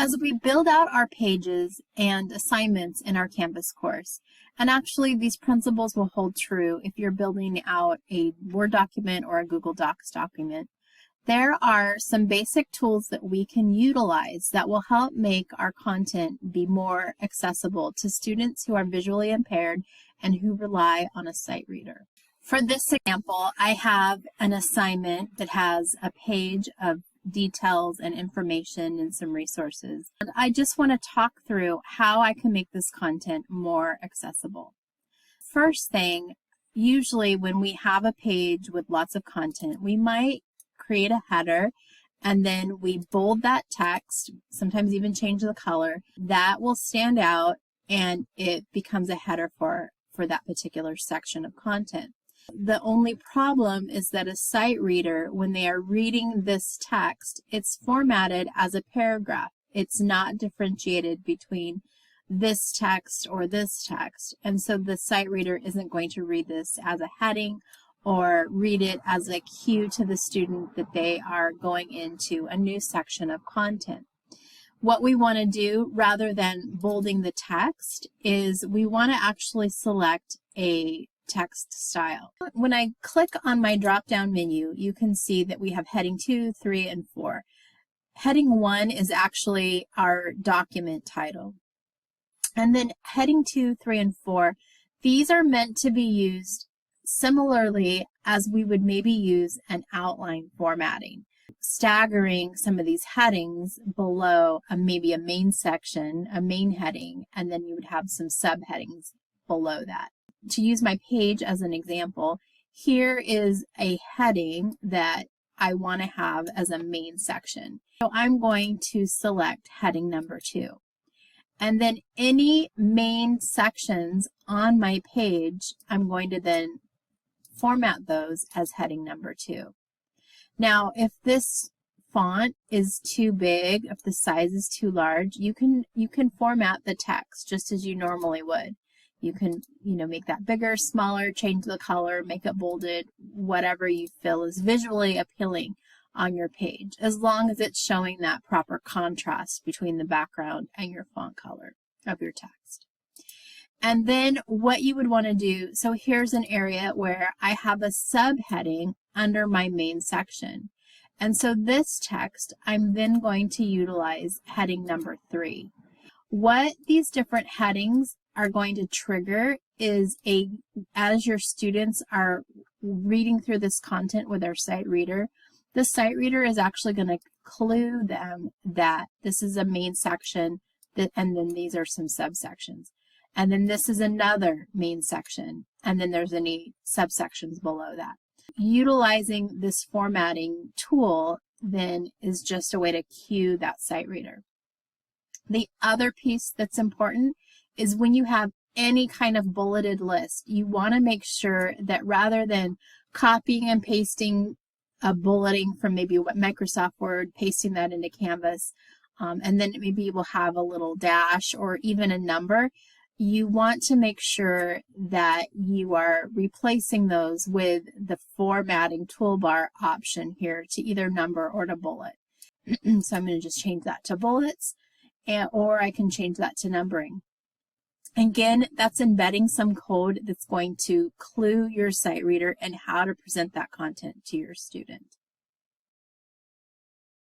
As we build out our pages and assignments in our Canvas course, and actually these principles will hold true if you're building out a Word document or a Google Docs document, there are some basic tools that we can utilize that will help make our content be more accessible to students who are visually impaired and who rely on a sight reader. For this example, I have an assignment that has a page of details and information and some resources. And I just want to talk through how I can make this content more accessible. First thing, usually when we have a page with lots of content, we might create a header and then we bold that text, sometimes even change the color. That will stand out and it becomes a header for that particular section of content. The only problem is that a sight reader, when they are reading this text, it's formatted as a paragraph. It's not differentiated between this text or this text. And so the sight reader isn't going to read this as a heading or read it as a cue to the student that they are going into a new section of content. What we want to do, rather than bolding the text, is we want to actually select a text style. When I click on my drop-down menu, you can see that we have heading 2, 3, and 4. Heading 1 is actually our document title. And then heading 2, 3, and 4, these are meant to be used similarly as we would maybe use an outline formatting, staggering some of these headings below maybe a main section, a main heading, and then you would have some subheadings below that. To use my page as an example, here is a heading that I want to have as a main section. So I'm going to select heading number 2. And then any main sections on my page, I'm going to then format those as heading number 2. Now, if this font is too big, if the size is too large, you can format the text just as you normally would. You can, make that bigger, smaller, change the color, make it bolded, whatever you feel is visually appealing on your page, as long as it's showing that proper contrast between the background and your font color of your text. And then what you would want to do, so here's an area where I have a subheading under my main section. And so this text, I'm then going to utilize heading number 3. What these different headings are going to trigger is as your students are reading through this content with their sight reader, the sight reader is actually going to clue them that this is a main section, and then these are some subsections. And then this is another main section, and then there's any subsections below that. Utilizing this formatting tool then is just a way to cue that sight reader. The other piece that's important is when you have any kind of bulleted list, you want to make sure that rather than copying and pasting a bulleting from maybe Microsoft Word, pasting that into Canvas, and then maybe you will have a little dash or even a number, you want to make sure that you are replacing those with the formatting toolbar option here to either number or to bullet. So I'm going to just change that to bullets, or I can change that to numbering. Again, that's embedding some code that's going to clue your sight reader and how to present that content to your student.